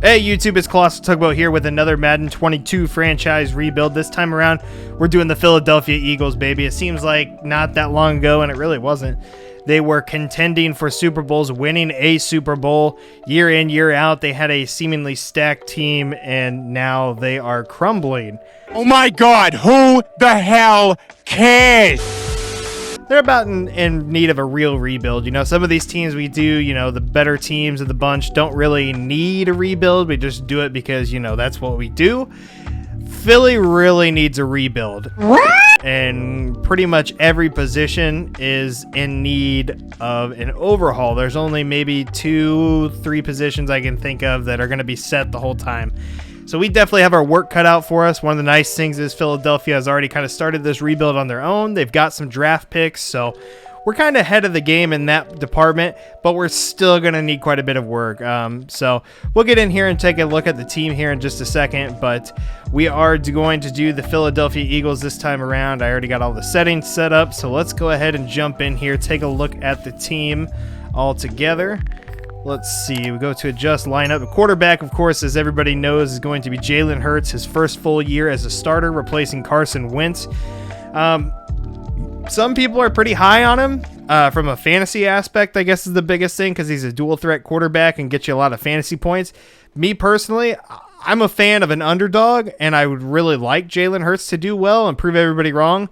Hey YouTube, it's Colossal Tugboat here with another Madden 22 franchise rebuild. This time around, we're doing the Philadelphia Eagles, baby. It seems like not that long ago, and it really wasn't. They were contending for Super Bowls, winning a Super Bowl year in, year out. They had a seemingly stacked team, and now they are crumbling. Oh my God, who the hell cares? They're about in need of a real rebuild. You know, some of these teams we do, you know, the better teams of the bunch don't really need a rebuild. We just do it because, you know, that's what we do. Philly really needs a rebuild. And pretty much every position is in need of an overhaul. There's only maybe 2-3 positions I can think of that are going to be set the whole time. So we definitely have our work cut out for us. One of the nice things is Philadelphia has already kind of started this rebuild on their own. They've got some draft picks, so we're kind of ahead of the game in that department, but we're still going to need quite a bit of work. So we'll get in here and take a look at the team here in just a second, but we are going to do the Philadelphia Eagles this time around. I already got all the settings set up, so let's go ahead and jump in here, take a look at the team all together. Let's see, we go to adjust lineup. The quarterback, of course, as everybody knows, is going to be Jalen Hurts, his first full year as a starter, replacing Carson Wentz. Some people are pretty high on him from a fantasy aspect, I guess is the biggest thing, because he's a dual threat quarterback and gets you a lot of fantasy points. Me personally, I'm a fan of an underdog, and I would really like Jalen Hurts to do well and prove everybody wrong.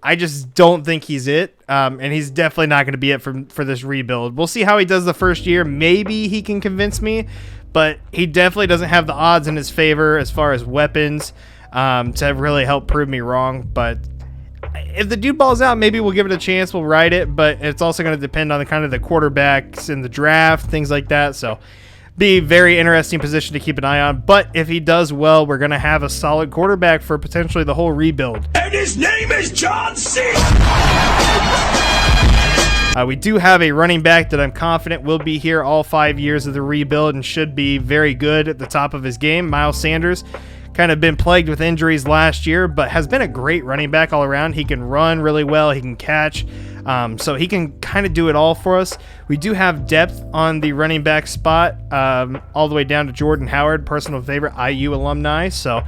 I just don't think he's it, and he's definitely not going to be it for this rebuild. We'll see how he does the first year. Maybe he can convince me, but he definitely doesn't have the odds in his favor as far as weapons to really help prove me wrong. But if the dude balls out, maybe we'll give it a chance. We'll ride it, but it's also going to depend on the kind of the quarterbacks in the draft, things like that. So be a very interesting position to keep an eye on. But if he does well, we're going to have a solid quarterback for potentially the whole rebuild. And his name is John C. We do have a running back that I'm confident will be here all 5 years of the rebuild and should be very good at the top of his game. Miles Sanders, kind of been plagued with injuries last year, but has been a great running back all around. He can run really well. He can catch. So he can kind of do it all for us. We do have depth on the running back spot, all the way down to Jordan Howard, personal favorite IU alumni. So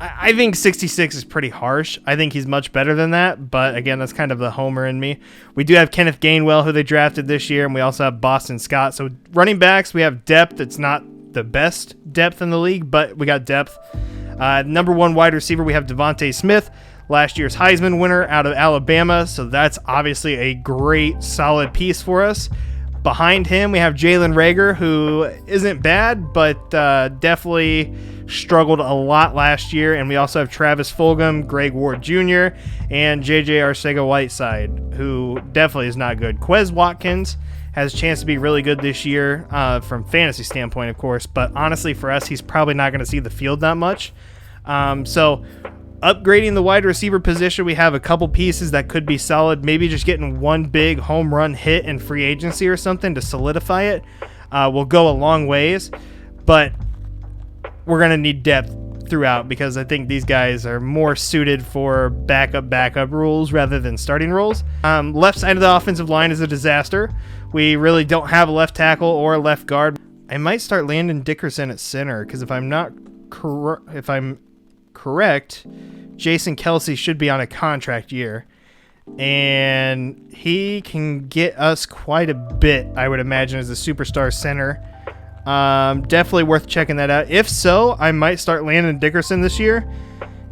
I think 66 is pretty harsh. I think he's much better than that, but again, that's kind of the homer in me. We do have Kenneth Gainwell, who they drafted this year, and we also have Boston Scott. So running backs, we have depth. It's not the best depth in the league, but we got depth. Number one wide receiver, we have Devontae Smith, last year's Heisman winner out of Alabama, so that's obviously a great, solid piece for us. Behind him, we have Jalen Reagor, who isn't bad, but definitely struggled a lot last year. And we also have Travis Fulgham, Greg Ward Jr., and J.J. Arcega-Whiteside, who definitely is not good. Quez Watkins has a chance to be really good this year from fantasy standpoint, of course, but honestly for us, he's probably not going to see the field that much. So upgrading the wide receiver position, we have a couple pieces that could be solid. Maybe just getting one big home run hit in free agency or something to solidify it will go a long ways, but we're going to need depth throughout because I think these guys are more suited for backup roles rather than starting roles. Left side of the offensive line is a disaster. We really don't have a left tackle or a left guard. I might start Landon Dickerson at center because if I'm correct, Jason Kelsey should be on a contract year, and he can get us quite a bit, I would imagine, as a superstar center. Definitely worth checking that out. If so, I might start Landon Dickerson this year.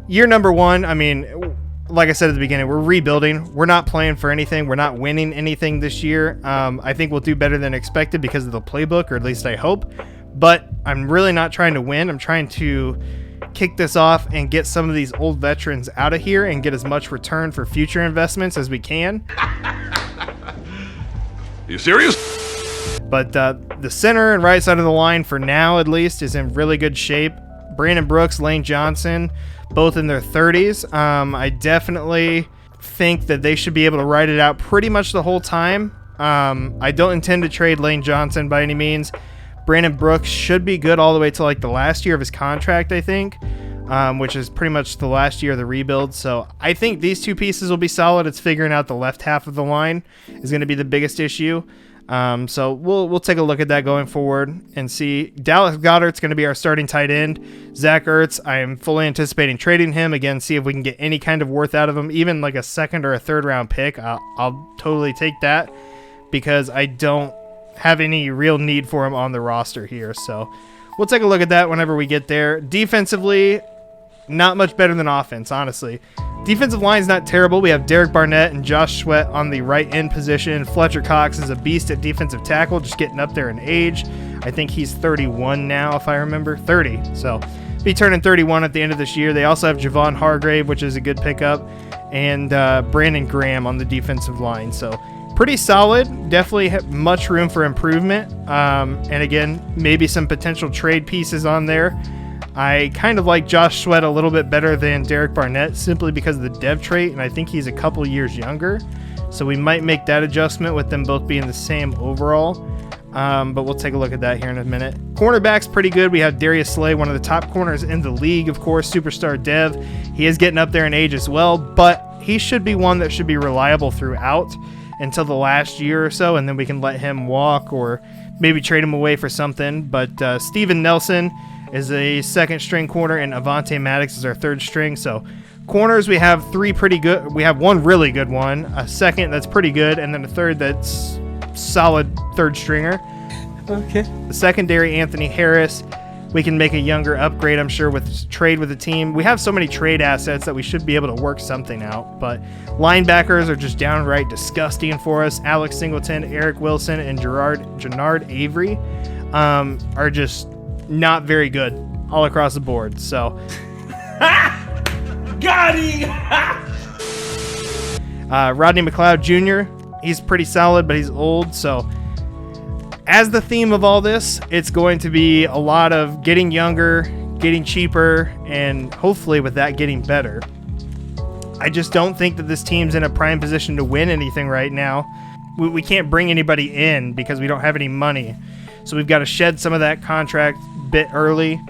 Year number one, I mean, like I said at the beginning, we're rebuilding. We're not playing for anything. We're not winning anything this year. I think we'll do better than expected because of the playbook, or at least I hope. But I'm really not trying to win. I'm trying to kick this off and get some of these old veterans out of here and get as much return for future investments as we can. Are you serious? But the center and right side of the line, for now at least, is in really good shape. Brandon Brooks, Lane Johnson, both in their 30s. I definitely think that they should be able to ride it out pretty much the whole time. I don't intend to trade Lane Johnson by any means. Brandon Brooks should be good all the way to like the last year of his contract, I think, which is pretty much the last year of the rebuild. So I think these two pieces will be solid. It's figuring out the left half of the line is going to be the biggest issue. So we'll take a look at that going forward and see. Dallas Goedert's going to be our starting tight end. Zach Ertz, I am fully anticipating trading him again. See if we can get any kind of worth out of him, even like a second or a third round pick. I'll totally take that because I don't have any real need for him on the roster here. So we'll take a look at that whenever we get there. Defensively, not much better than offense, honestly. Defensive line's not terrible. We have Derek Barnett and Josh Sweat on the right end position. Fletcher Cox is a beast at defensive tackle, just getting up there in age. I think he's 31 now, if I remember. 30. So be turning 31 at the end of this year. They also have Javon Hargrave, which is a good pickup, and Brandon Graham on the defensive line. So pretty solid. Definitely have much room for improvement. And again, maybe some potential trade pieces on there. I kind of like Josh Sweat a little bit better than Derek Barnett simply because of the dev trait, and I think he's a couple years younger. So we might make that adjustment with them both being the same overall. But we'll take a look at that here in a minute. Cornerback's pretty good. We have Darius Slay, one of the top corners in the league, of course, superstar dev. He is getting up there in age as well, but he should be one that should be reliable throughout until the last year or so, and then we can let him walk or maybe trade him away for something. But Steven Nelson is a second string corner, and Avonte Maddox is our third string. So corners, we have three pretty good. We have one really good one, a second that's pretty good, and then a third that's solid third stringer. Okay. The secondary, Anthony Harris. We can make a younger upgrade, I'm sure, with trade with the team. We have so many trade assets that we should be able to work something out. But linebackers are just downright disgusting for us. Alex Singleton, Eric Wilson, and Jannard Avery are just not very good all across the board. So Got him! Rodney McLeod Jr., he's pretty solid, but he's old. So as the theme of all this, it's going to be a lot of getting younger, getting cheaper, and hopefully with that getting better. I just don't think that this team's in a prime position to win anything right now. We can't bring anybody in because we don't have any money. So we've got to shed some of that contract bit early,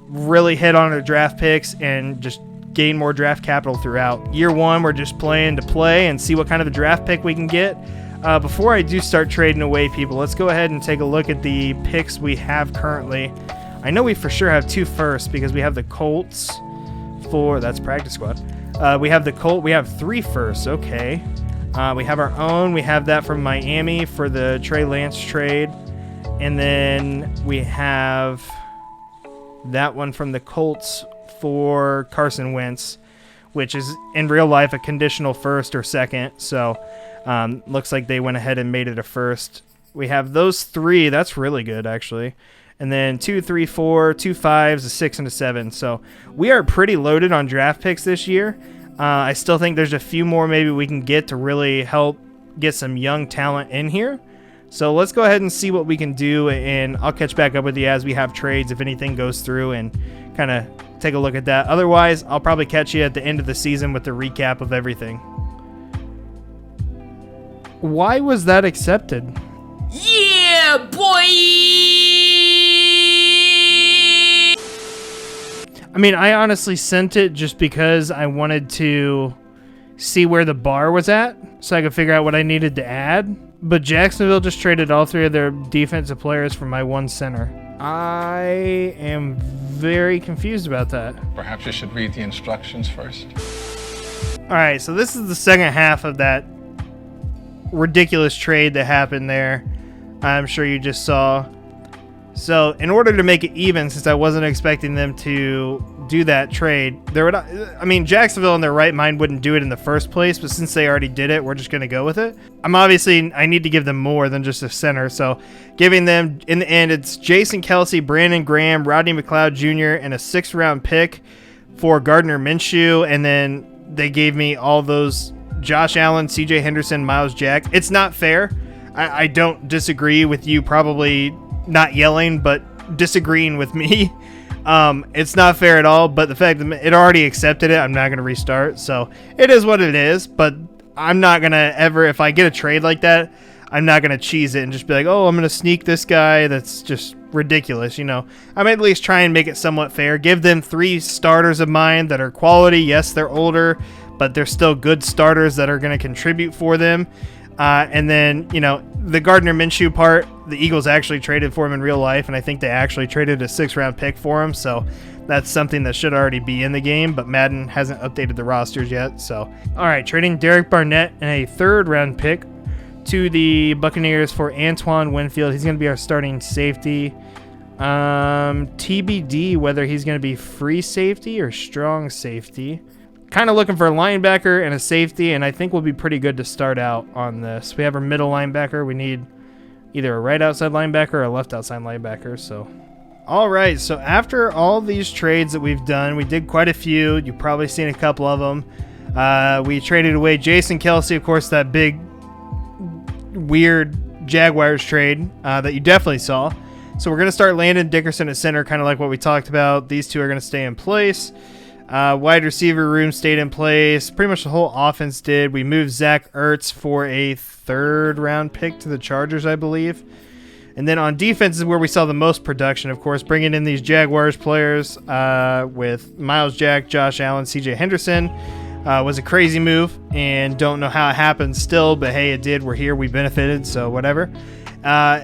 really hit on our draft picks, and just gain more draft capital throughout. Year one, we're just playing to play and see what kind of a draft pick we can get. Before I do start trading away people, let's go ahead and take a look at the picks we have currently. I know we for sure have 2 firsts because we have the Colts for, that's practice squad. We have the Colt, we have 3 firsts, okay. We have our own, we have that from Miami for the Trey Lance trade. And then we have that one from the Colts for Carson Wentz, which is in real life a conditional first or second. So looks like they went ahead and made it a first. We have those 3. That's really good, actually. And then 2, 3, 4, 2 5s, a 6, and a 7. So we are pretty loaded on draft picks this year. I still think there's a few more maybe we can get to really help get some young talent in here. So let's go ahead and see what we can do, and I'll catch back up with you as we have trades if anything goes through and kind of take a look at that. Otherwise, I'll probably catch you at the end of the season with the recap of everything. Why was that accepted? Yeah, boy! I mean, I honestly sent it just because I wanted to see where the bar was at so I could figure out what I needed to add. But Jacksonville just traded all 3 of their defensive players for my 1 center. I am very confused about that. Perhaps you should read the instructions first. All right, so this is the second half of that ridiculous trade that happened there. I'm sure you just saw. So in order to make it even, since I wasn't expecting them to do that trade, Jacksonville in their right mind wouldn't do it in the first place, but since they already did it, we're just going to go with it. I need to give them more than just a center, so giving them, in the end, it's Jason Kelsey, Brandon Graham, Rodney McLeod Jr., and a 6th round pick for Gardner Minshew, and then they gave me all those Josh Allen, CJ Henderson, Miles Jack. It's not fair. I don't disagree with you probably not yelling, but disagreeing with me. It's not fair at all, but the fact that it already accepted it, I'm not going to restart. So it is what it is, but I'm not going to ever, if I get a trade like that, I'm not going to cheese it and just be like, oh, I'm going to sneak this guy. That's just ridiculous. I'm at least try and make it somewhat fair. Give them 3 starters of mine that are quality. Yes, they're older, but they're still good starters that are going to contribute for them. And then, the Gardner Minshew part, the Eagles actually traded for him in real life, and I think they actually traded a 6th-round pick for him, so that's something that should already be in the game, but Madden hasn't updated the rosters yet. So, all right, trading Derek Barnett and a 3rd-round pick to the Buccaneers for Antoine Winfield. He's going to be our starting safety. TBD whether he's going to be free safety or strong safety. Kind of looking for a linebacker and a safety, and I think we'll be pretty good to start out on this. We have our middle linebacker. We need either a right outside linebacker or a left outside linebacker. So, all right. So after all these trades that we've done, we did quite a few. You've probably seen a couple of them. We traded away Jason Kelsey, of course, that big weird Jaguars trade that you definitely saw. So we're going to start Landon Dickerson at center, kind of like what we talked about. These two are going to stay in place. Wide receiver room stayed in place. Pretty much the whole offense did. We moved Zach Ertz for a 3rd-round pick to the Chargers, I believe. And then on defense is where we saw the most production, of course, bringing in these Jaguars players with Miles Jack, Josh Allen, CJ Henderson. Was a crazy move, and don't know how it happened still, but hey, it did. We're here. We benefited, so whatever.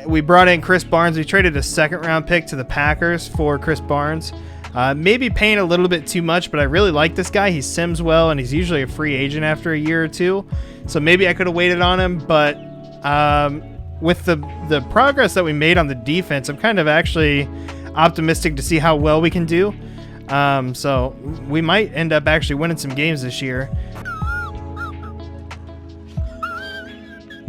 We brought in Chris Barnes. We traded a 2nd-round pick to the Packers for Chris Barnes. Maybe paying a little bit too much, but I really like this guy. He sims well, and he's usually a free agent after a year or two. So maybe I could have waited on him, but with the progress that we made on the defense, I'm kind of actually optimistic to see how well we can do. So we might end up actually winning some games this year.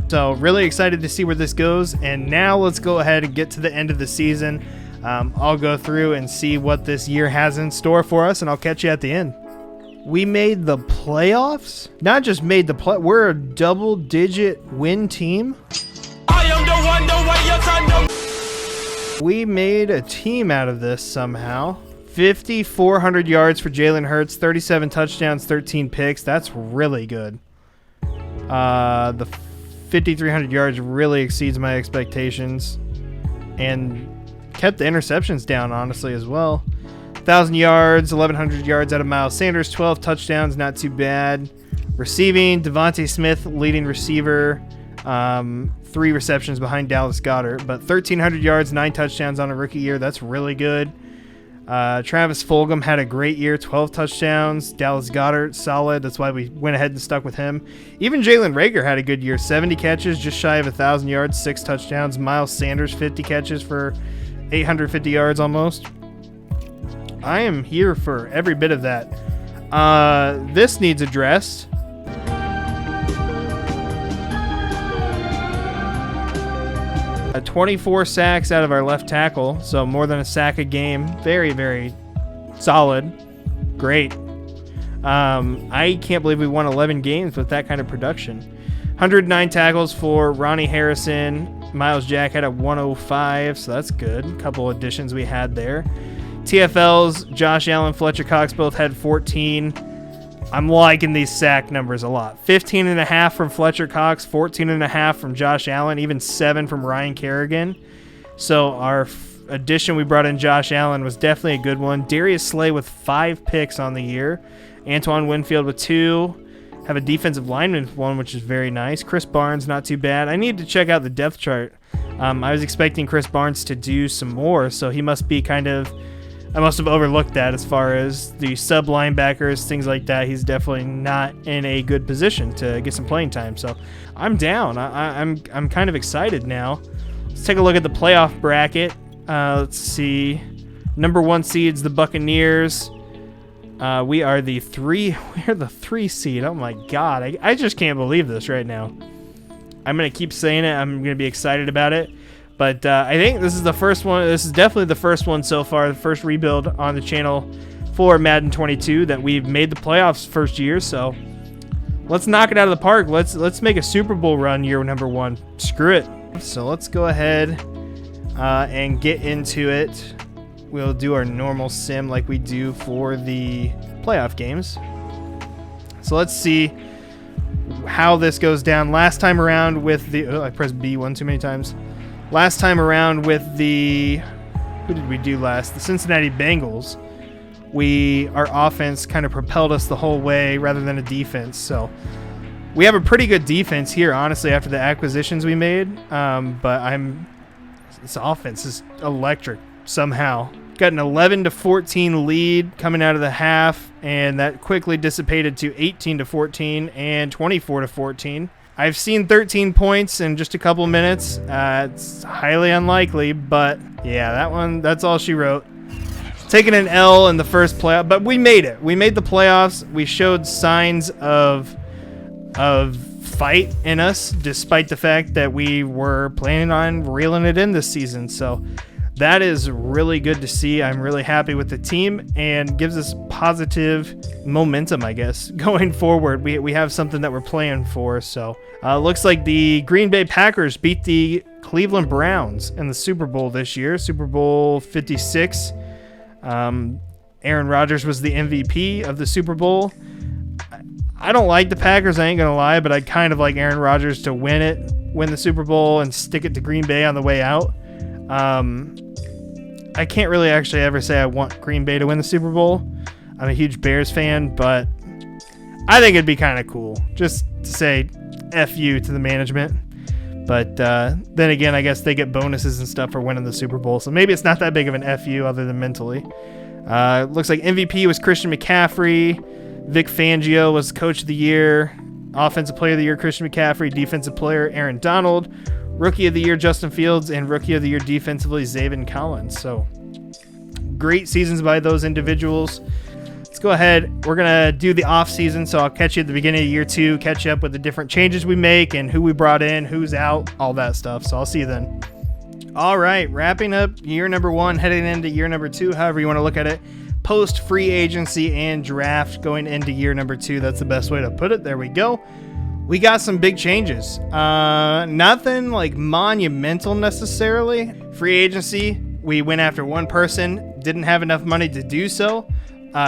So really excited to see where this goes. And now let's go ahead and get to the end of the season. I'll go through and see what this year has in store for us, and I'll catch you at the end. We made the playoffs? Not just made the play. We're a double-digit win team. I am the one, the way your son. We made a team out of this somehow. 5,400 yards for Jalen Hurts, 37 touchdowns, 13 picks. That's really good. The 5,300 yards really exceeds my expectations, and kept the interceptions down, honestly, as well. 1,000 yards, 1,100 yards out of Miles Sanders, 12 touchdowns, not too bad. Receiving, Devontae Smith, leading receiver, 3 receptions behind Dallas Goedert, but 1,300 yards, 9 touchdowns on a rookie year. That's really good. Travis Fulgham had a great year, 12 touchdowns. Dallas Goedert, solid. That's why we went ahead and stuck with him. Even Jalen Reagor had a good year, 70 catches, just shy of 1,000 yards, 6 touchdowns. Miles Sanders, 50 catches for 850 yards almost. I am here for every bit of that. This needs addressed. A 24 sacks out of our left tackle, so more than a sack a game. Very, very solid. Great. I can't believe we won 11 games with that kind of production. 109 tackles for Ronnie Harrison. Miles Jack had a 105, so that's good. A couple additions we had there. TFLs, Josh Allen, Fletcher Cox both had 14. I'm liking these sack numbers a lot. 15.5 from Fletcher Cox, 14.5 from Josh Allen, even 7 from Ryan Kerrigan. So our addition we brought in Josh Allen was definitely a good one. Darius Slay with 5 picks on the year. Antoine Winfield with 2. Have a defensive lineman with 1, which is very nice. Chris Barnes, not too bad. I need to check out the depth chart. I was expecting Chris Barnes to do some more, so he must be kind of... I must have overlooked that as far as the sub linebackers, things like that. He's definitely not in a good position to get some playing time. So I'm down. I'm kind of excited now. Let's take a look at the playoff bracket. Let's see. Number 1 seeds, the Buccaneers. We are the 3 seed. Oh my God. I just can't believe this right now. I'm going to keep saying it. I'm going to be excited about it. But I think this is the first one. This is definitely the first one so far, the first rebuild on the channel for Madden 22 that we've made the playoffs first year. So let's knock it out of the park. Let's make a Super Bowl run year number 1. Screw it. So let's go ahead and get into it. We'll do our normal sim like we do for the playoff games. So let's see how this goes down. Last time around with the... I pressed B one too many times. Last time around with the... Who did we do last? The Cincinnati Bengals. Our offense kind of propelled us the whole way rather than a defense. So We have a pretty good defense here, honestly, after the acquisitions we made. But this offense is electric somehow. Got an 11-14 lead coming out of the half, and that quickly dissipated to 18-14 and 24-14. I've seen 13 points in just a couple minutes. It's highly unlikely, but yeah, that's all she wrote. Taking an L in the first playoff, but we made it. We made the playoffs. We showed signs of fight in us, despite the fact that we were planning on reeling it in this season. So that is really good to see. I'm really happy with the team and gives us positive momentum, I guess, going forward. We have something that we're playing for. So looks like the Green Bay Packers beat the Cleveland Browns in the Super Bowl this year, Super Bowl 56. Aaron Rodgers was the MVP of the Super Bowl. I don't like the Packers, I ain't going to lie, but I'd kind of like Aaron Rodgers to win the Super Bowl and stick it to Green Bay on the way out. I can't really actually ever say I want Green Bay to win the Super Bowl. I'm a huge Bears fan, but I think it'd be kind of cool just to say F you to the management. But then again, I guess they get bonuses and stuff for winning the Super Bowl, so maybe it's not that big of an F you other than mentally. Looks like MVP was Christian McCaffrey. Vic Fangio was Coach of the Year. Offensive Player of the Year, Christian McCaffrey. Defensive Player, Aaron Donald. Rookie of the Year, Justin Fields. And Rookie of the Year defensively, Zaven Collins. So great seasons by those individuals. Let's go ahead. We're going to do the off season, so I'll catch you at the beginning of year 2, catch you up with the different changes we make and who we brought in, who's out, all that stuff. So I'll see you then. All right, wrapping up year number 1, heading into year number 2, however you want to look at it. Post free agency and draft going into year number 2. That's the best way to put it. There we go. We got some big changes. Nothing like monumental necessarily. Free agency, we went after one person, didn't have enough money to do so.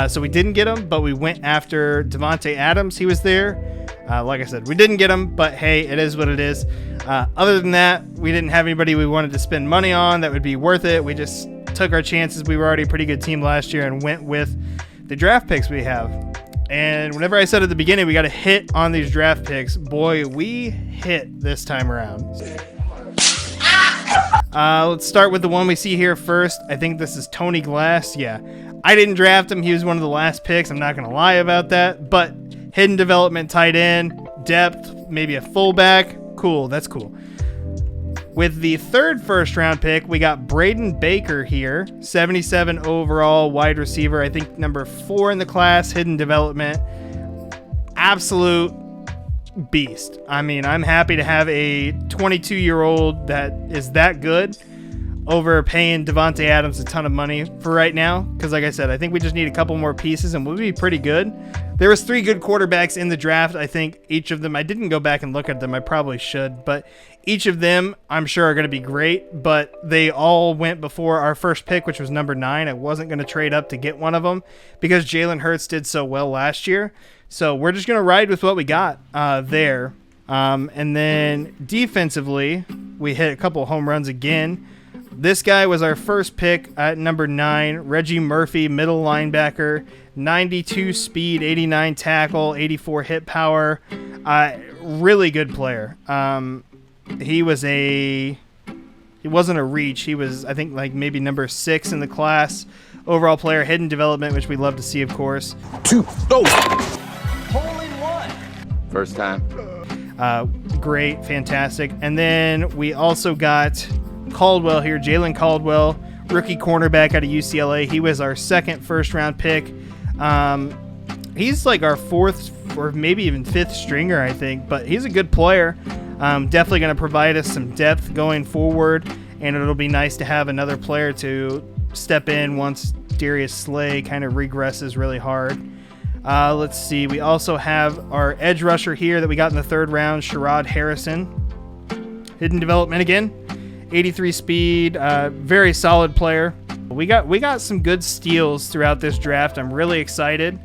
So we didn't get him, but we went after Davante Adams. He was there. Like I said, we didn't get him, but hey, it is what it is. Other than that, we didn't have anybody we wanted to spend money on that would be worth it. We just took our chances. We were already a pretty good team last year and went with the draft picks we have. And whenever I said at the beginning we got to hit on these draft picks, boy, we hit this time around. Let's start with the one we see here first. I think this is Tony Glass. Yeah, I didn't draft him. He was one of the last picks. I'm not going to lie about that. But hidden development, tight end, depth, maybe a fullback. Cool. That's cool. With the third first-round pick, we got Braden Baker here, 77 overall wide receiver. I think number 4 in the class, hidden development. Absolute beast. I mean, I'm happy to have a 22-year-old that is that good over paying Davante Adams a ton of money for right now. Because like I said, I think we just need a couple more pieces and we'll be pretty good. There was 3 good quarterbacks in the draft. I think each of them, I didn't go back and look at them. I probably should. But each of them, I'm sure, are going to be great. But they all went before our first pick, which was number 9. I wasn't going to trade up to get one of them because Jalen Hurts did so well last year. So we're just going to ride with what we got there. And then defensively, we hit a couple home runs again. This guy was our first pick at number 9, Reggie Murphy, middle linebacker, 92 speed, 89 tackle, 84 hit power. Really good player. He wasn't a reach. He was, I think, like maybe number 6 in the class. Overall player, hidden development, which we love to see, of course. 2, go. First time. Great, fantastic. And then we also got Caldwell here, Jalen Caldwell, rookie cornerback out of UCLA. He was our second first-round pick. He's like our 4th or maybe even 5th stringer, I think, but he's a good player. Definitely going to provide us some depth going forward, and it'll be nice to have another player to step in once Darius Slay kind of regresses really hard. Let's see. We also have our edge rusher here that we got in the 3rd round, Sherrod Harrison. Hidden development again. 83 speed. Very solid player. We got some good steals throughout this draft. I'm really excited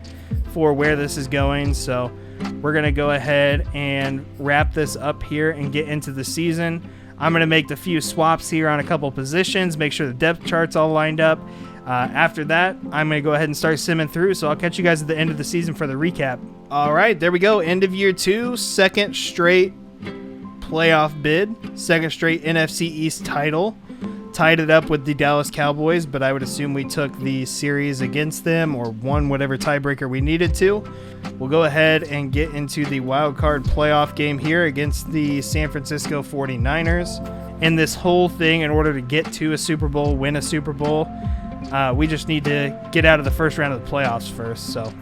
for where this is going. So we're going to go ahead and wrap this up here and get into the season. I'm going to make the few swaps here on a couple positions, make sure the depth chart's all lined up. After that, I'm going to go ahead and start simming through, so I'll catch you guys at the end of the season for the recap. All right, there we go. End of year 2, second straight playoff bid, second straight NFC East title. Tied it up with the Dallas Cowboys, but I would assume we took the series against them or won whatever tiebreaker we needed to. We'll go ahead and get into the wild card playoff game here against the San Francisco 49ers. And this whole thing, in order to get to a Super Bowl, win a Super Bowl, we just need to get out of the first round of the playoffs first. So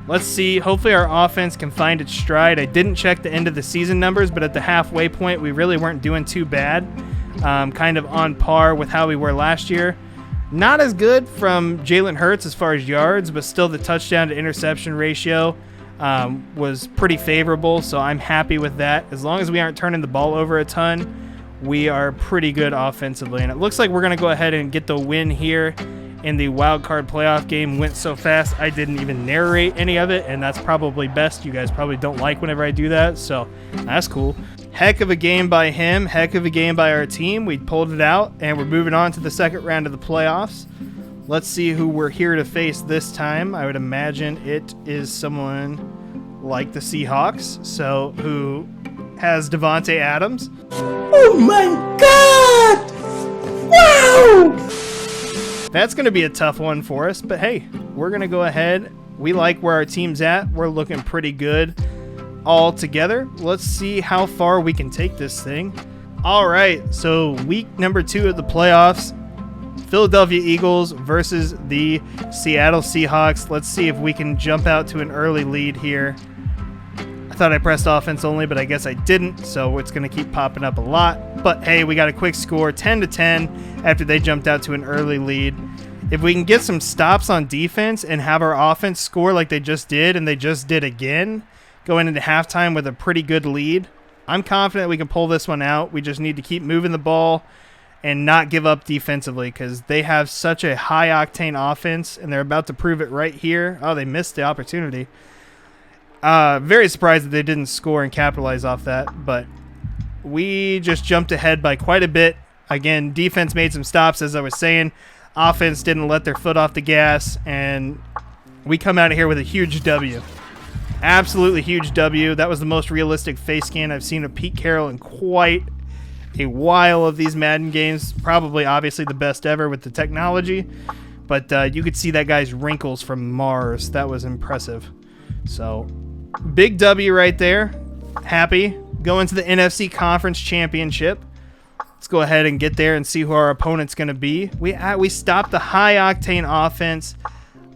let's see. Hopefully our offense can find its stride. I didn't check the end of the season numbers, but at the halfway point, we really weren't doing too bad. Kind of on par with how we were last year. Not as good from Jalen Hurts as far as yards, but still the touchdown to interception ratio was pretty favorable, so I'm happy with that. As long as we aren't turning the ball over a ton, we are pretty good offensively. And it looks like we're going to go ahead and get the win here in the wild card playoff game. Went so fast I didn't even narrate any of it, and that's probably best. You guys probably don't like whenever I do that, so that's cool. Heck of a game by him, heck of a game by our team. We pulled it out, and we're moving on to the second round of the playoffs. Let's see who we're here to face this time. I would imagine it is someone like the Seahawks, so who has Davante Adams. Oh my God! Wow! That's going to be a tough one for us, but hey, we're going to go ahead. We like where our team's at. We're looking pretty good all together. Let's see how far we can take this thing. All right, so week number 2 of the playoffs, Philadelphia Eagles versus the Seattle Seahawks. Let's see if we can jump out to an early lead here. I thought I pressed offense only, but I guess I didn't, so it's going to keep popping up a lot. But hey, we got a quick score, 10-10, after they jumped out to an early lead. If we can get some stops on defense and have our offense score like they just did, and they just did again, going into halftime with a pretty good lead, I'm confident we can pull this one out. We just need to keep moving the ball and not give up defensively, because they have such a high-octane offense, and they're about to prove it right here. Oh, they missed the opportunity. Very surprised that they didn't score and capitalize off that, but we just jumped ahead by quite a bit. Again, defense made some stops, as I was saying. Offense didn't let their foot off the gas, and we come out of here with a huge W. Absolutely huge W. That was the most realistic face scan I've seen of Pete Carroll in quite a while of these Madden games. Probably, obviously, the best ever with the technology. But you could see that guy's wrinkles from Mars. That was impressive. So, big W right there. Happy. Going to the NFC Conference Championship. Let's go ahead and get there and see who our opponent's going to be. We stopped the high-octane offense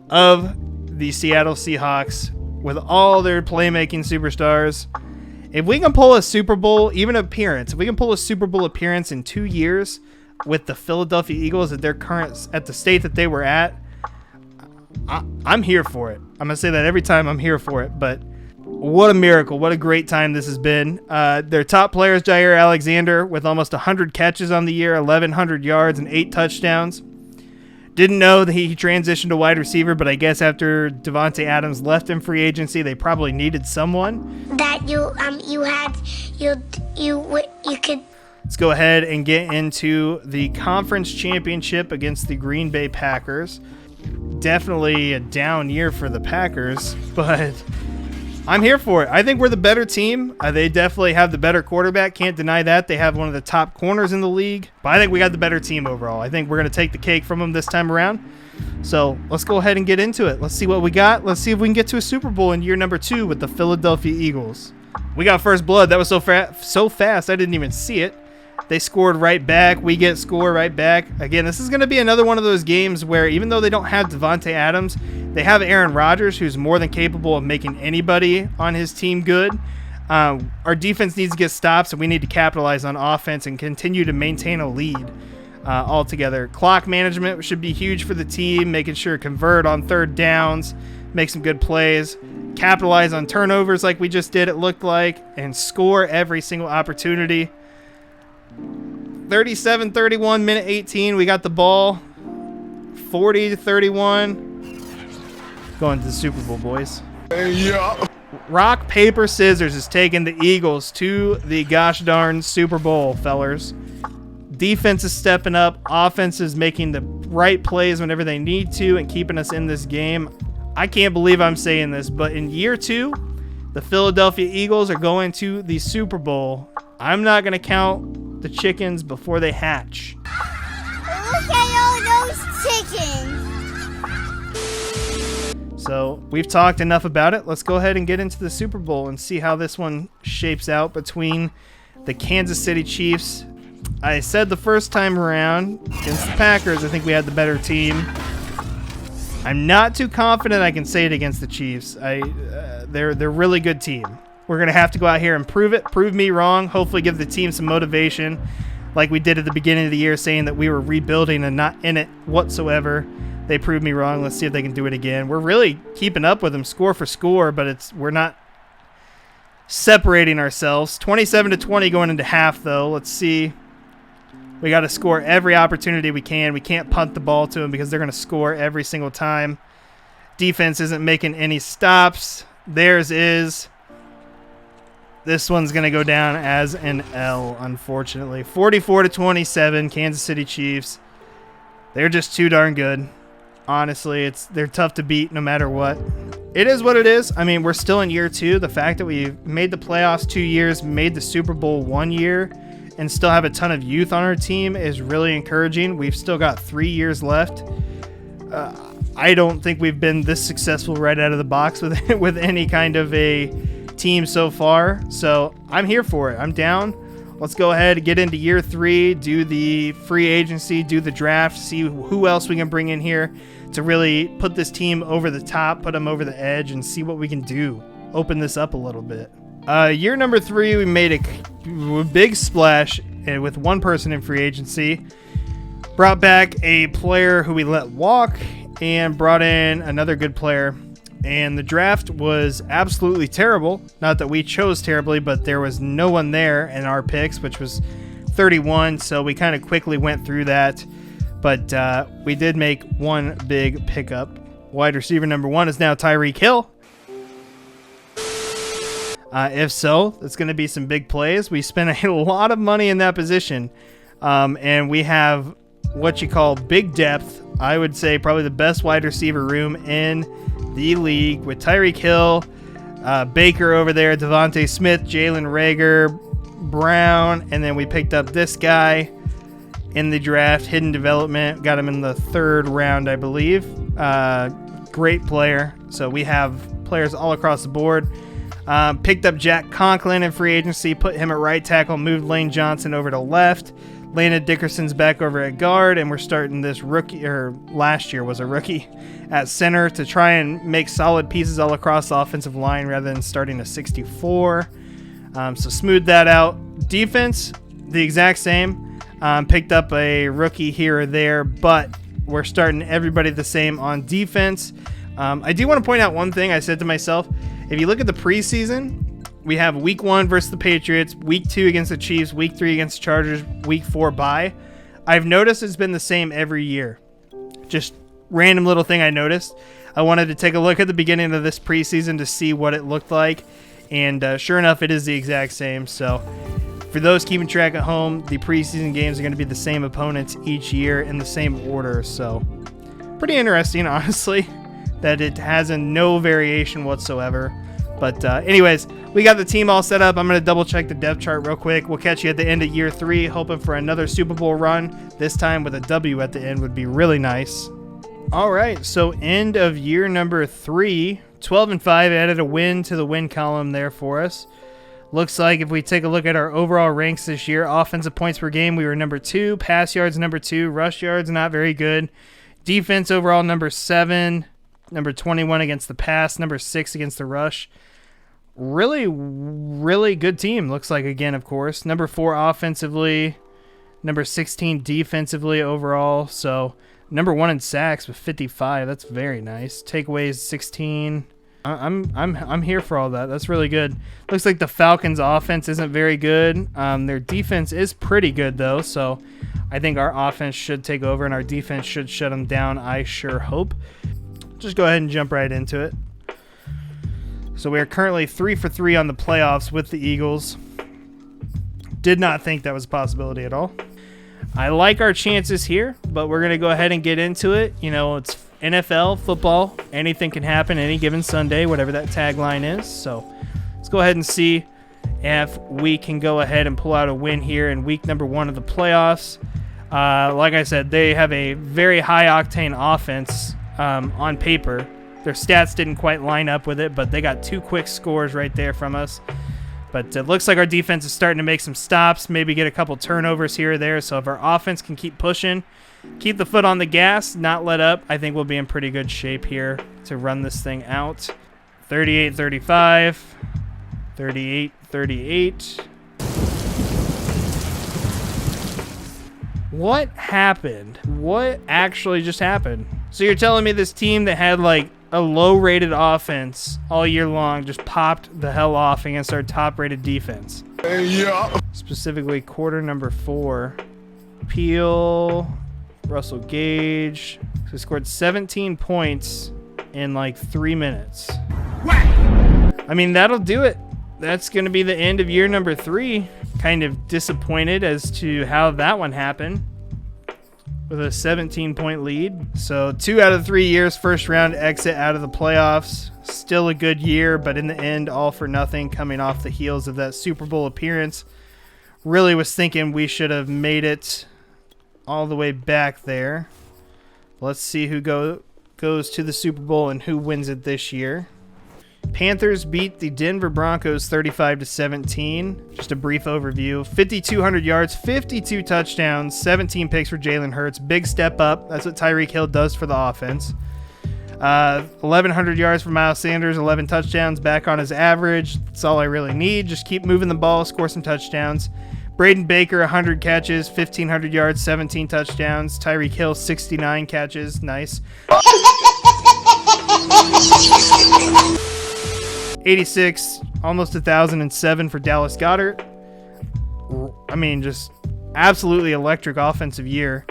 of the Seattle Seahawks with all their playmaking superstars. If we can pull a Super Bowl, even appearance, if we can pull a Super Bowl appearance in 2 years with the Philadelphia Eagles at the state that they were at, I'm here for it. I'm going to say that every time. I'm here for it. But what a miracle. What a great time this has been. Their top player is Jair Alexander with almost 100 catches on the year, 1,100 yards, and 8 touchdowns. Didn't know that he transitioned to wide receiver, but I guess after Davante Adams left in free agency, they probably needed someone that you could. Let's go ahead and get into the conference championship against the Green Bay Packers. Definitely a down year for the Packers, but I'm here for it. I think we're the better team. They definitely have the better quarterback. Can't deny that. They have one of the top corners in the league. But I think we got the better team overall. I think we're going to take the cake from them this time around. So let's go ahead and get into it. Let's see what we got. Let's see if we can get to a Super Bowl in year number 2 with the Philadelphia Eagles. We got first blood. That was so fast I didn't even see it. They scored right back. We get score right back. Again, this is going to be another one of those games where even though they don't have Davante Adams, they have Aaron Rodgers, who's more than capable of making anybody on his team good. Our defense needs to get stops, and we need to capitalize on offense and continue to maintain a lead altogether. Clock management should be huge for the team, making sure to convert on third downs, make some good plays, capitalize on turnovers like we just did, it looked like, and score every single opportunity. 37-31, minute 18. We got the ball. 40-31. Going to the Super Bowl, boys. Yeah. Rock, paper, scissors is taking the Eagles to the gosh darn Super Bowl, fellers. Defense is stepping up. Offense is making the right plays whenever they need to and keeping us in this game. I can't believe I'm saying this, but in year 2, the Philadelphia Eagles are going to the Super Bowl. I'm not going to count the chickens before they hatch. Look at all those chickens. So we've talked enough about it. Let's go ahead and get into the Super Bowl and see how this one shapes out between the Kansas City Chiefs. I said the first time around against the Packers, I think we had the better team. I'm not too confident I can say it against the Chiefs. They're a really good team. We're going to have to go out here and prove it, prove me wrong, hopefully give the team some motivation like we did at the beginning of the year saying that we were rebuilding and not in it whatsoever. They proved me wrong. Let's see if they can do it again. We're really keeping up with them score for score, but we're not separating ourselves. 27-20 going into half, though. Let's see. We got to score every opportunity we can. We can't punt the ball to them because they're going to score every single time. Defense isn't making any stops. Theirs is. This one's going to go down as an L, unfortunately. 44-27, Kansas City Chiefs. They're just too darn good. Honestly, they're tough to beat no matter what. It is what it is. I mean, we're still in year 2. The fact that we made the playoffs 2 years, made the Super Bowl 1 year, and still have a ton of youth on our team is really encouraging. We've still got 3 years left. I don't think we've been this successful right out of the box with any kind of a team so far. So I'm here for it. I'm down. Let's go ahead and get into year 3, do the free agency, do the draft, see who else we can bring in here to really put this team over the top, put them over the edge, and see what we can do. Open this up a little bit. Year number 3, we made a big splash with one person in free agency. Brought back a player who we let walk and brought in another good player. And the draft was absolutely terrible. Not that we chose terribly, but there was no one there in our picks, which was 31. So we kind of quickly went through that. But we did make one big pickup. Wide receiver number 1 is now Tyreek Hill. If so, it's going to be some big plays. We spent a lot of money in that position. And we have what you call big depth. I would say probably the best wide receiver room in the league with Tyreek Hill, Baker over there, Devontae Smith, Jalen Reagor, Brown, and then we picked up this guy in the draft, hidden development. Got him in the 3rd round, I believe. Great player. So we have players all across the board. Picked up Jack Conklin in free agency, put him at right tackle, moved Lane Johnson over to left. Landon Dickerson's back over at guard, and we're starting this rookie, or last year was a rookie, at center to try and make solid pieces all across the offensive line rather than starting a 64. So smooth that out. Defense, the exact same. Picked up a rookie here or there, but we're starting everybody the same on defense. I do want to point out one thing I said to myself. If you look at the preseason, we have week 1 versus the Patriots, week 2 against the Chiefs, week 3 against the Chargers, week 4 bye. I've noticed it's been the same every year. Just random little thing I noticed. I wanted to take a look at the beginning of this preseason to see what it looked like. And sure enough, it is the exact same. So for those keeping track at home, the preseason games are going to be the same opponents each year in the same order. So pretty interesting, honestly, that it has no variation whatsoever. But anyways, we got the team all set up. I'm going to double check the depth chart real quick. We'll catch you at the end of year 3, hoping for another Super Bowl run. This time with a W at the end would be really nice. All right, so end of year number 3, 12-5, added a win to the win column there for us. Looks like if we take a look at our overall ranks this year, offensive points per game, we were number 2, pass yards number 2, rush yards not very good. Defense overall number 7, number 21 against the pass, number 6 against the rush. Really, really good team, looks like, again, of course. Number 4 offensively, number 16 defensively overall. So number 1 in sacks with 55. That's very nice. Takeaways 16. I'm here for all that. That's really good. Looks like the Falcons' offense isn't very good. Their defense is pretty good though. So I think our offense should take over and our defense should shut them down. I sure hope. Just go ahead and jump right into it. So we are currently 3 for 3 on the playoffs with the Eagles. Did not think that was a possibility at all. I like our chances here, but we're going to go ahead and get into it. You know, it's NFL football. Anything can happen any given Sunday, whatever that tagline is. So let's go ahead and see if we can go ahead and pull out a win here in week number 1 of the playoffs. Like I said, they have a very high-octane offense on paper. Their stats didn't quite line up with it, but they got 2 quick scores right there from us. But it looks like our defense is starting to make some stops, maybe get a couple turnovers here or there. So if our offense can keep pushing, keep the foot on the gas, not let up, I think we'll be in pretty good shape here to run this thing out. 38-35, 38-38. What happened? What actually just happened? So you're telling me this team that had like a low-rated offense all year long just popped the hell off against our top-rated defense? Yeah. Specifically, quarter number 4. Peel, Russell Gage. So he scored 17 points in like 3 minutes. I mean, that'll do it. That's going to be the end of year number 3. Kind of disappointed as to how that one happened with a 17-point lead. So 2 out of 3 years, first round exit out of the playoffs. Still a good year, but in the end, all for nothing coming off the heels of that Super Bowl appearance. Really was thinking we should have made it all the way back there. Let's see who goes to the Super Bowl and who wins it this year. Panthers beat the Denver Broncos 35-17. Just a brief overview. 5,200 yards, 52 touchdowns, 17 picks for Jalen Hurts. Big step up. That's what Tyreek Hill does for the offense. 1,100 yards for Miles Sanders, 11 touchdowns, back on his average. That's all I really need. Just keep moving the ball, score some touchdowns. Braden Baker, 100 catches, 1,500 yards, 17 touchdowns. Tyreek Hill, 69 catches. Nice. 86, almost 1,007 for Dallas Goedert. I mean, just absolutely electric offensive year.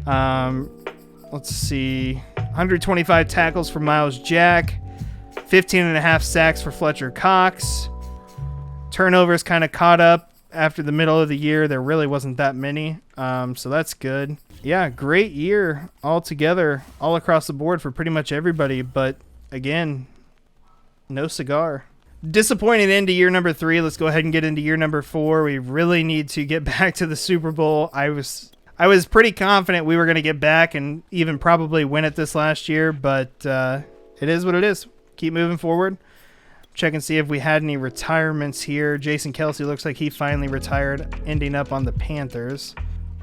Let's see. 125 tackles for Miles Jack. 15.5 sacks for Fletcher Cox. Turnovers kind of caught up after the middle of the year. There really wasn't that many. So that's good. Yeah, great year altogether, all across the board for pretty much everybody. But again, no cigar. Disappointing end to year number 3. Let's go ahead and get into year number 4. We really need to get back to the Super Bowl. I was pretty confident we were going to get back and even probably win it this last year, but it is what it is. Keep moving forward. Check and see if we had any retirements here. Jason Kelsey looks like he finally retired, ending up on the Panthers.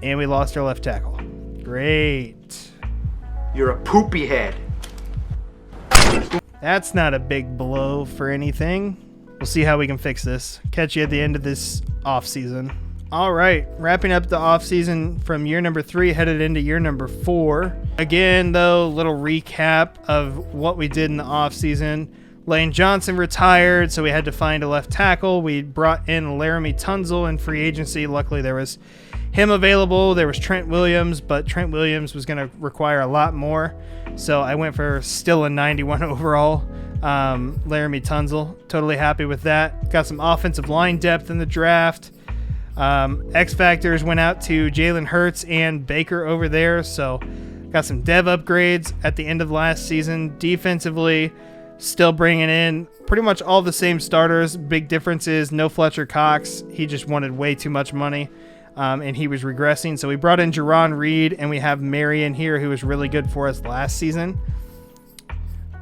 And we lost our left tackle. Great. You're a poopy head. That's not a big blow for anything. We'll see how we can fix this. Catch you at the end of this offseason. All right, wrapping up the offseason from year number 3, headed into year number 4. Again, though, little recap of what we did in the offseason. Lane Johnson retired, so we had to find a left tackle. We brought in Laramie Tunzel in free agency. Luckily, there was him available. There was Trent Williams, but Trent Williams was going to require a lot more. So I went for still a 91 overall Laramie Tunzel. Totally happy with that. Got some offensive line depth in the draft. X Factors went out to Jalen Hurts and Baker over there. So got some dev upgrades at the end of last season. Defensively, still bringing in pretty much all the same starters. Big difference is no Fletcher Cox. He just wanted way too much money. And he was regressing. So we brought in Jerron Reed, and we have Marion here, who was really good for us last season.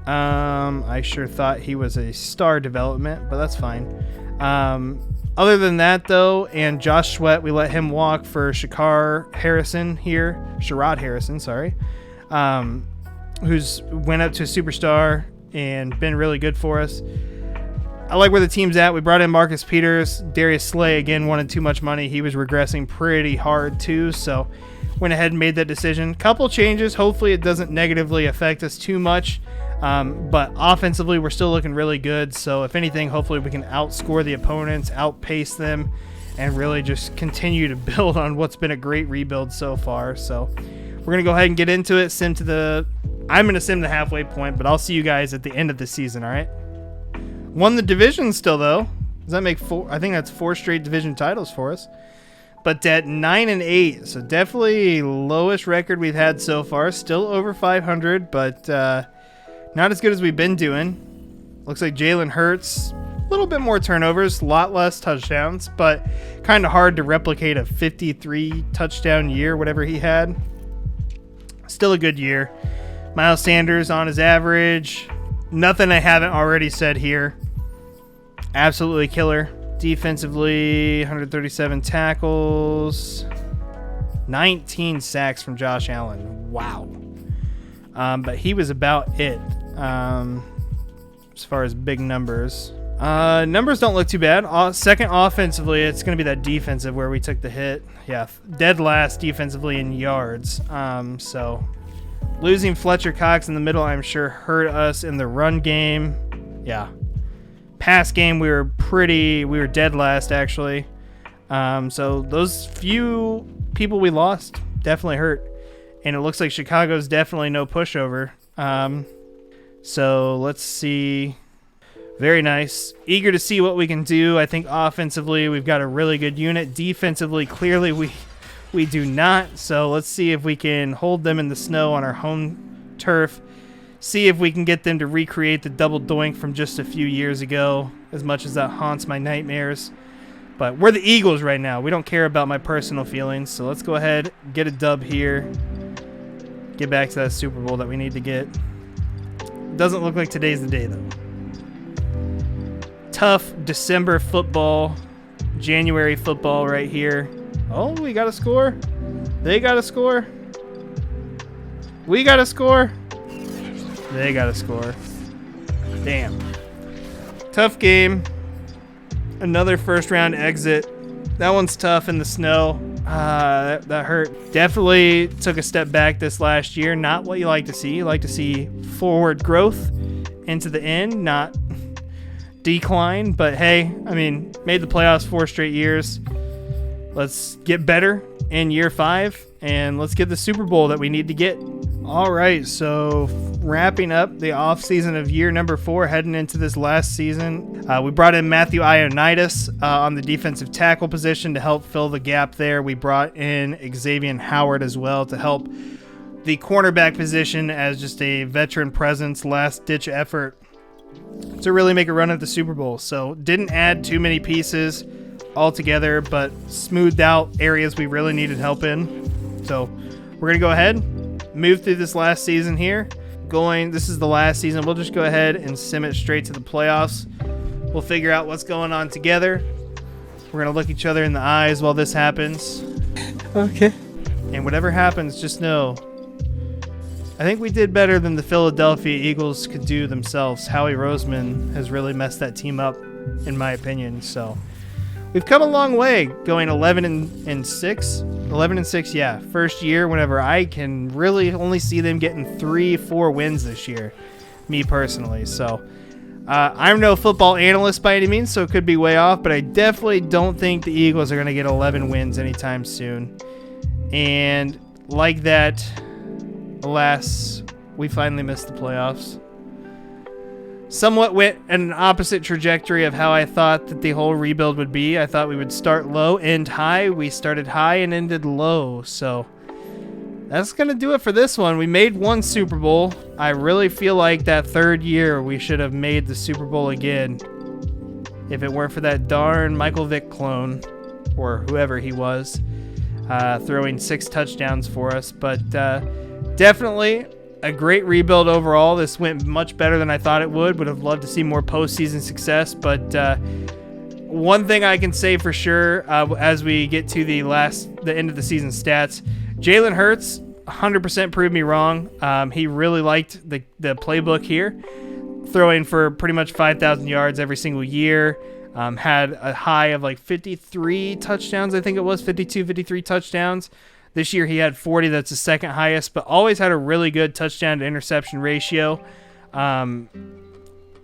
I sure thought he was a star development, but that's fine. Other than that, though, and Josh Sweat, we let him walk for Sherrod Harrison, who's went up to a superstar and been really good for us. I like where the team's at. We brought in Marcus Peters. Darius Slay, again, wanted too much money. He was regressing pretty hard, too, so went ahead and made that decision. Couple changes. Hopefully it doesn't negatively affect us too much, but offensively we're still looking really good, so if anything, hopefully we can outscore the opponents, outpace them, and really just continue to build on what's been a great rebuild so far. So we're going to go ahead and get into it. I'm going to sim the halfway point, but I'll see you guys at the end of the season, all right? Won the division still, though. Does that make 4? I think that's 4 straight division titles for us. but at 9-8, so definitely lowest record we've had so far. Still over 500, but not as good as we've been doing. Looks like Jalen Hurts, a little bit more turnovers, a lot less touchdowns, but kind of hard to replicate a 53 touchdown year, whatever he had. Still a good year. Miles Sanders on his average. Nothing I haven't already said here. Absolutely killer. Defensively, 137 tackles. 19 sacks from Josh Allen. Wow. But he was about it as far as big numbers. Numbers don't look too bad. Second offensively, it's going to be that defensive where we took the hit. Yeah, dead last defensively in yards. So losing Fletcher Cox in the middle, I'm sure, hurt us in the run game. Yeah. Pass game, we were dead last, actually. So those few people we lost definitely hurt. And it looks like Chicago's definitely no pushover. So let's see. Very nice. Eager to see what we can do. I think offensively we've got a really good unit. Defensively, clearly we do not. So let's see if we can hold them in the snow on our home turf. See if we can get them to recreate the double doink from just a few years ago, as much as that haunts my nightmares. But we're the Eagles right now. We don't care about my personal feelings. So let's go ahead, get a dub here. Get back to that Super Bowl that we need to get. Doesn't look like today's the day, though. Tough December football, January football right here. Oh, we got a score. They got a score. We got a score. They got a score. Damn. Tough game. Another first round exit. That one's tough in the snow. That hurt. Definitely took a step back this last year. Not what you like to see. You like to see forward growth into the end, not decline. But hey, I mean, made the playoffs 4 straight years. Let's get better in year 5, and let's get the Super Bowl that we need to get. All right, so wrapping up the offseason of year number 4, heading into this last season. We brought in Matthew Ioannidis on the defensive tackle position to help fill the gap there. We brought in Xavier Howard as well to help the cornerback position as just a veteran presence, last-ditch effort to really make a run at the Super Bowl. So didn't add too many pieces altogether, but smoothed out areas we really needed help in. So we're going to go ahead, move through this last season here. This is the last season. We'll just go ahead and sim it straight to the playoffs. We'll figure out what's going on together. We're going to look each other in the eyes while this happens. Okay. And whatever happens, just know, I think we did better than the Philadelphia Eagles could do themselves. Howie Roseman has really messed that team up, in my opinion. So we've come a long way, going 11-6. 11-6, yeah. First year, whenever I can really only see them getting 3-4 wins this year, me personally. So I'm no football analyst by any means, so it could be way off, but I definitely don't think the Eagles are going to get 11 wins anytime soon. And like that, alas, we finally missed the playoffs. Somewhat went in an opposite trajectory of how I thought that the whole rebuild would be. I thought we would start low, end high. We started high and ended low. So that's going to do it for this one. We made one Super Bowl. I really feel like that third year we should have made the Super Bowl again if it weren't for that darn Michael Vick clone or whoever he was throwing 6 touchdowns for us. But definitely a great rebuild overall. This went much better than I thought it would. Would have loved to see more postseason success, but one thing I can say for sure as we get to the end of the season stats, Jalen Hurts 100% proved me wrong. He really liked the playbook here, throwing for pretty much 5,000 yards every single year. Had a high of like 53 touchdowns, I think it was 53 touchdowns. This year he had 40. That's the second highest, but always had a really good touchdown to interception ratio. None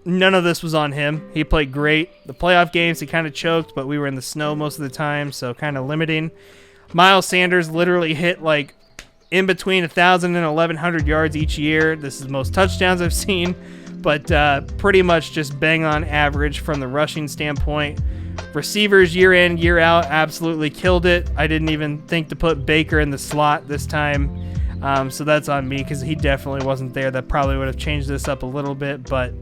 of this was on him. He played great. The playoff games he kind of choked, but we were in the snow most of the time, so kind of limiting. Miles Sanders literally hit like in between 1,000 and 1,100 yards each year. This is the most touchdowns I've seen, but pretty much just bang on average from the rushing standpoint. Receivers year in, year out, absolutely killed it. I didn't even think to put Baker in the slot this time. So that's on me because he definitely wasn't there. That probably would have changed this up a little bit. But,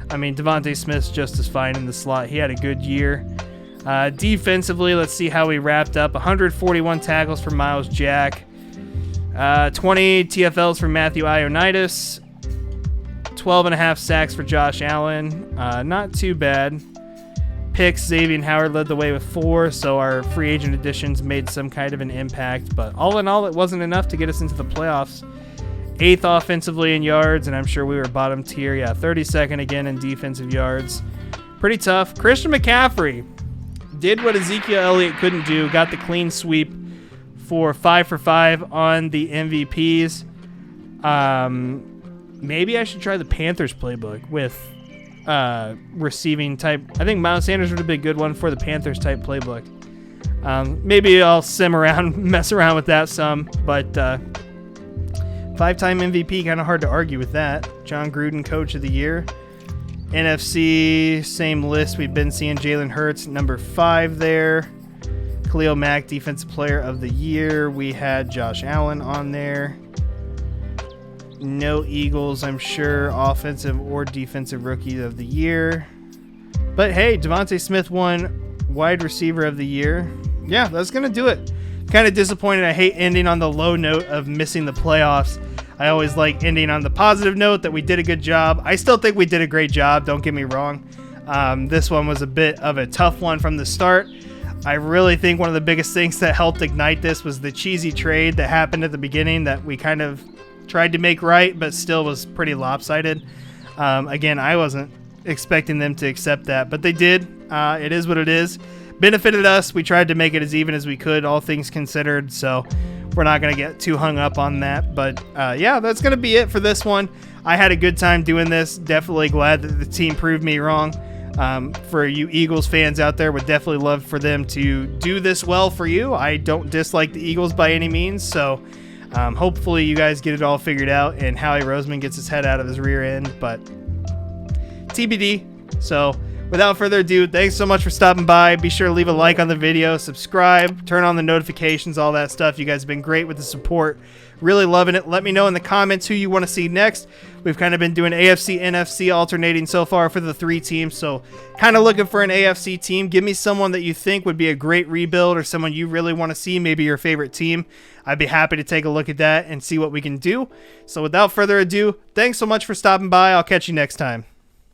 I mean, Devontae Smith's just as fine in the slot. He had a good year. Defensively, let's see how we wrapped up. 141 tackles for Miles Jack. 20 TFLs for Matthew Ioannidis. 12.5 sacks for Josh Allen. Not too bad. Picks, Xavier Howard led the way with 4, so our free agent additions made some kind of an impact. But all in all, it wasn't enough to get us into the playoffs. 8th offensively in yards, and I'm sure we were bottom tier. Yeah, 32nd again in defensive yards. Pretty tough. Christian McCaffrey did what Ezekiel Elliott couldn't do. Got the clean sweep for 5 for 5 on the MVPs. Maybe I should try the Panthers playbook with receiving type. I think Miles Sanders would have been a good one for the Panthers type playbook. Maybe I'll mess around with that some, but 5-time MVP, kind of hard to argue with that. John Gruden, Coach of the Year. NFC, same list we've been seeing. Jalen Hurts, number 5 there. Khalil Mack, Defensive Player of the Year. We had Josh Allen on there. No Eagles, I'm sure, offensive or defensive rookie of the year. But hey, Devontae Smith won wide receiver of the year. Yeah, that's going to do it. Kind of disappointed. I hate ending on the low note of missing the playoffs. I always like ending on the positive note that we did a good job. I still think we did a great job, don't get me wrong. This one was a bit of a tough one from the start. I really think one of the biggest things that helped ignite this was the cheesy trade that happened at the beginning that we kind of tried to make right, but still was pretty lopsided. Again, I wasn't expecting them to accept that, but they did. It is what it is. Benefited us. We tried to make it as even as we could, all things considered, so we're not going to get too hung up on that. But yeah, that's going to be it for this one. I had a good time doing this. Definitely glad that the team proved me wrong. For you Eagles fans out there, would definitely love for them to do this well for you. I don't dislike the Eagles by any means, so hopefully you guys get it all figured out and Howie Roseman gets his head out of his rear end, but TBD. So without further ado, thanks so much for stopping by. Be sure to leave a like on the video, subscribe, turn on the notifications, all that stuff. You guys have been great with the support. Really loving it. Let me know in the comments who you want to see next. We've kind of been doing AFC, NFC alternating so far for the 3 teams, so kind of looking for an AFC team. Give me someone that you think would be a great rebuild or someone you really want to see, maybe your favorite team. I'd be happy to take a look at that and see what we can do. So without further ado, thanks so much for stopping by. I'll catch you next time.